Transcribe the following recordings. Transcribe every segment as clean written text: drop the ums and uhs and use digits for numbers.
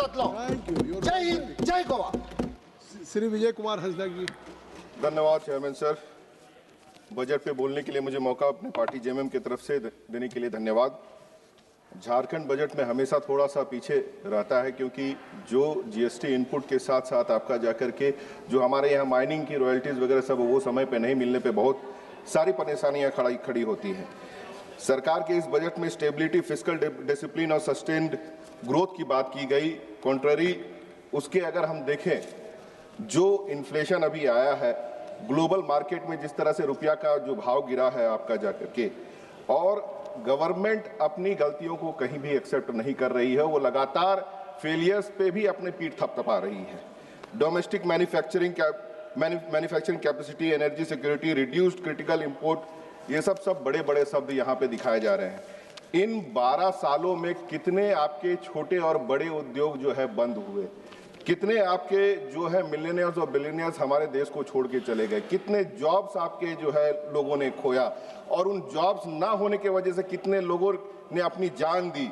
बदलाव। जय हिंद, जय गोवा। श्री विजय कुमार हंसदा जी। धन्यवाद चेयरमैन सर। बजट पे बोलने के लिए मुझे मौका अपने पार्टी जेएमएम की तरफ से देने के लिए धन्यवाद। झारखंड बजट में हमेशा थोड़ा सा पीछे रहता है, क्योंकि जो जीएसटी इनपुट के साथ साथ आपका जाकर के जो हमारे यहाँ माइनिंग की रॉयल्टीज़ वगैरह सब वो समय पे नहीं मिलने पे बहुत सारी परेशानियाँ खड़ी होती हैं। सरकार के इस बजट में स्टेबिलिटी, फिस्कल डिसिप्लिन और सस्टेन्ड ग्रोथ की बात की गई। कॉन्ट्ररी उसके अगर हम देखें, जो इन्फ्लेशन अभी आया है, ग्लोबल मार्केट में जिस तरह से रुपया का जो भाव गिरा है आपका जाकर के, और गवर्नमेंट अपनी गलतियों को कहीं भी एक्सेप्ट नहीं कर रही है, वो लगातार फेलियर्स पे भी अपने पीठ थपथपा रही है। Domestic manufacturing capacity, energy security, reduced critical import, ये सब बड़े बड़े शब्द यहाँ पे दिखाए जा रहे हैं। इन 12 सालों में कितने आपके छोटे और बड़े उद्योग जो है बंद हुए, कितने आपके जो है मिलियनियर्स और बिलियनियर्स हमारे देश को छोड़ के चले गए, कितने जॉब्स आपके जो है लोगों ने खोया, और उन जॉब्स ना होने की वजह से कितने लोगों ने अपनी जान दी।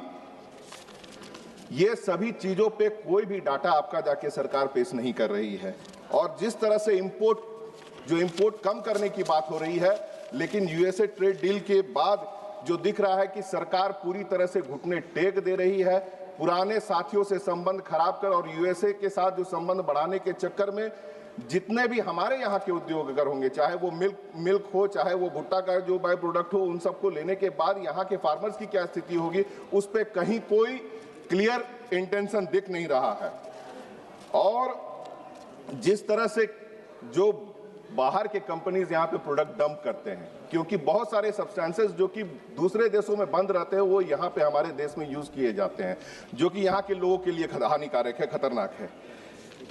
ये सभी चीजों पे कोई भी डाटा आपका जाके सरकार पेश नहीं कर रही है। और जिस तरह से इंपोर्ट कम करने की बात हो रही है, लेकिन यूएसए ट्रेड डील के बाद जो दिख रहा है कि सरकार पूरी तरह से घुटने टेक दे रही है। पुराने साथियों से संबंध खराब कर और यूएसए के साथ जो संबंध बढ़ाने के चक्कर में जितने भी हमारे यहाँ के उद्योग अगर होंगे, चाहे वो मिल्क हो, चाहे वो भुट्टा का जो बाय प्रोडक्ट हो, उन सबको लेने के बाद यहाँ के फार्मर्स की क्या स्थिति होगी, उस पर कहीं कोई क्लियर इंटेंशन दिख नहीं रहा है। और जिस तरह से जो बाहर के कंपनीज यहाँ पे प्रोडक्ट डंप करते हैं, क्योंकि बहुत सारे सब्सटेंसेस जो कि दूसरे देशों में बंद रहते हैं वो यहाँ पे हमारे देश में यूज किए जाते हैं, जो कि यहाँ के लोगों के लिए हानिकारक है, खतरनाक है।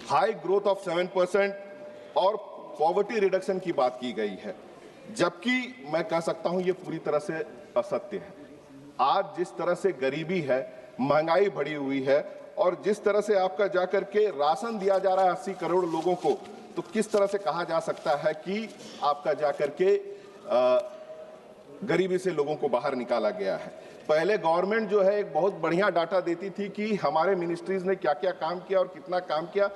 हाई ग्रोथ ऑफ 7% और पॉवर्टी रिडक्शन की बात की गई है, जबकि मैं कह सकता हूँ ये पूरी तरह से असत्य है। आज जिस तरह से गरीबी है, महंगाई बढ़ी हुई है, और जिस तरह से आपका जाकर के राशन दिया जा रहा है 80 करोड़ लोगों को, तो किस तरह से कहा जा सकता है कि आपका जाकर के गरीबी से लोगों को बाहर निकाला गया है। पहले गवर्नमेंट जो है एक बहुत बढ़िया डाटा देती थी कि हमारे मिनिस्ट्रीज ने क्या क्या काम किया और कितना काम किया।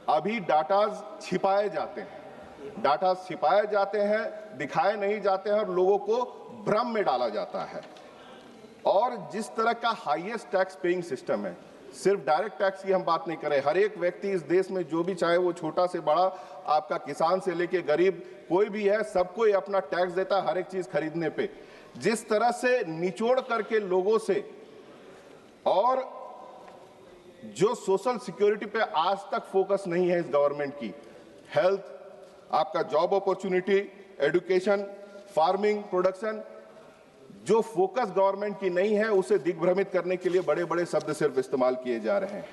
अभी डाटाज छिपाए जाते हैं, दिखाए नहीं जाते हैं और लोगों को भ्रम में डाला जाता है। और जिस तरह का हाईएस्ट टैक्स पेइंग सिस्टम है, सिर्फ डायरेक्ट टैक्स की हम बात नहीं करें, हर एक व्यक्ति इस देश में जो भी चाहे वो छोटा से बड़ा, आपका किसान से लेके गरीब कोई भी है, सबको ये अपना टैक्स देता है हर एक चीज खरीदने पे। जिस तरह से निचोड़ करके लोगों से, और जो सोशल सिक्योरिटी पे आज तक फोकस नहीं है इस गवर्नमेंट की, हेल्थ, आपका job opportunity, education, farming, production, जो फोकस गवर्नमेंट की नहीं है, उसे दिग्भ्रमित करने के लिए बड़े बड़े शब्द सिर्फ इस्तेमाल किए जा रहे हैं।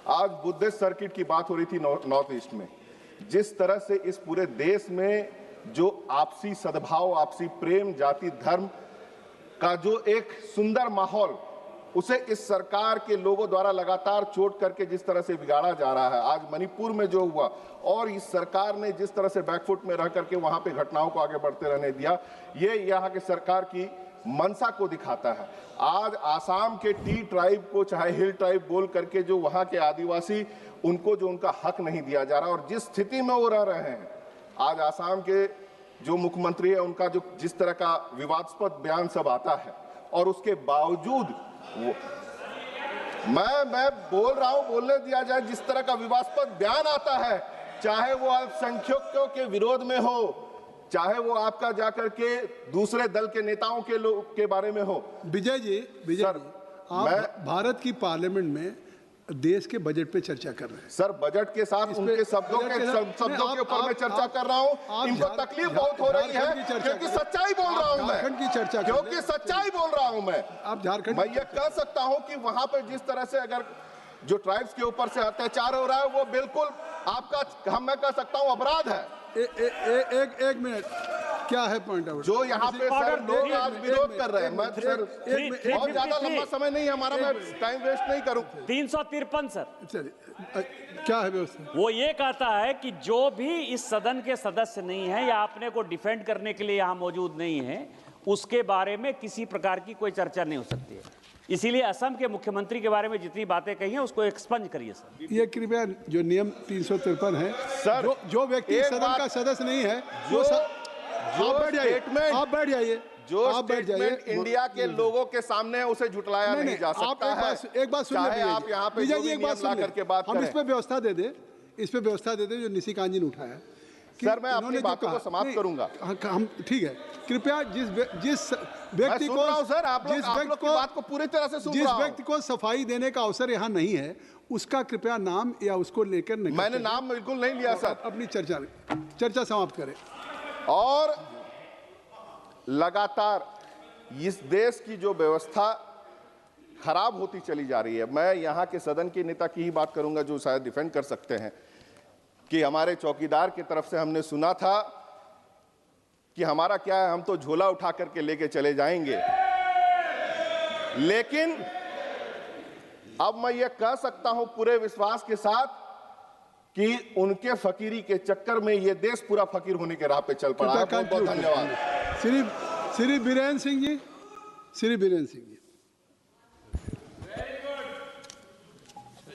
आज बुद्धिस्ट सर्किट की बात हो रही थी नॉर्थ ईस्ट में, जिस तरह से इस पूरे देश में जो आपसी सद्भाव, आपसी प्रेम, जाति धर्म का जो एक सुंदर माहौल, उसे इस सरकार के लोगों द्वारा लगातार चोट करके जिस तरह से बिगाड़ा जा रहा है। आज मणिपुर में जो हुआ, और इस सरकार ने जिस तरह से बैकफुट में रह करके वहां पे घटनाओं को आगे बढ़ते रहने दिया, ये यहाँ के सरकार की मनसा को दिखाता है। आज आसाम के टी ट्राइब को, चाहे हिल ट्राइब बोल करके जो वहां के आदिवासी, उनको जो उनका हक नहीं दिया जा रहा, और जिस स्थिति में वो रह रहे हैं, आज आसाम के जो मुख्यमंत्री है उनका जो जिस तरह का विवादास्पद बयान सब आता है, और उसके बावजूद वो मैं बोल रहा हूं, बोलने दिया जाए, जिस तरह का विवादास्पद बयान आता है, चाहे वो अल्पसंख्यकों के विरोध में हो, चाहे वो आपका जाकर के दूसरे दल के नेताओं के लोग के बारे में हो। विजय जी, आप भारत की पार्लियामेंट में देश के बजट पे चर्चा कर रहे हैं। सर, बजट के साथ उनके शब्दों के ऊपर मैं चर्चा कर रहा हूं। इनको तकलीफ बहुत हो रही है, क्योंकि सच्चाई बोल रहा हूं मैं, झारखंड की चर्चा, क्योंकि सच्चाई बोल रहा हूं मैं। आप झारखंड, मैं ये कह सकता हूं कि वहां पर जिस तरह से अगर जो ट्राइब्स के ऊपर से अत्याचार हो रहा है, वो बिल्कुल आपका, मैं कह सकता हूं, अपराध है। एक मिनट, क्या है पॉइंट आउट जो यहाँ पे सर लोग आज विरोध कर रहे हैं। मैं सर बहुत ज्यादा लंबा समय नहीं है हमारा, मैं टाइम वेस्ट नहीं करूं। 353 सर, चलिए, क्या है व्यवस्था? वो ये कहता है कि जो भी इस सदन के सदस्य नहीं है या अपने को डिफेंड करने के लिए यहाँ मौजूद नहीं है, उसके बारे में किसी प्रकार की कोई चर्चा नहीं हो सकती है। इसीलिए असम के मुख्यमंत्री के बारे में जितनी बातें कही हैं उसको एक्सपंज करिए सर। ये कृपया जो नियम 353 है सर, जो व्यक्ति एक सदन बात- का सदस्य नहीं है जो आप बैठ जाइए, स्टेटमेंट- आप बैठ जाइए, जो आप बैठ जाइए। स्टेटमेंट इंडिया के लोगों के सामने है उसे झुटलाया नहीं जा आप सकता है। एक बात सुन चाहे ले आप यहाँ पे विजय जो जी, भी एक बात नियम ला सुन ले। करके बात हम इस करें। पे व्यवस्था दे दे, इस पे व्यवस्था दे दे जो निशिकांत जी ने उठाया कि सर, मैं अपनी इन्होंने जो बातों को कहा- समाप्त नहीं, करूंगा। हम ठीक है, कृपया जिस मैं व्यक्ति सुन को रहा हूं सर, आप जिस लोग व्यक्ति की बात को पूरी तरह से सुन जिस रहा हूं। व्यक्ति को सफाई देने का अवसर यहाँ नहीं है उसका कृपया नाम या उसको लेकर निकल मैंने जाइए। नाम बिल्कुल नहीं लिया सर। अपनी चर्चा समाप्त करें। और लगातार इस देश की जो व्यवस्था खराब होती चली जा रही है, मैं यहाँ के सदन के नेता की ही बात करूंगा जो शायद डिफेंड कर सकते हैं कि हमारे चौकीदार की तरफ से हमने सुना था कि हमारा क्या है, हम तो झोला उठा करके लेके चले जाएंगे। लेकिन अब मैं ये कह सकता हूं पूरे विश्वास के साथ कि उनके फकीरी के चक्कर में ये देश पूरा फकीर होने के राह पे चल पड़ा है। बहुत बहुत धन्यवाद। श्री बीरेन्द्र सिंह जी, श्री बीरेन्द्र सिंह जी।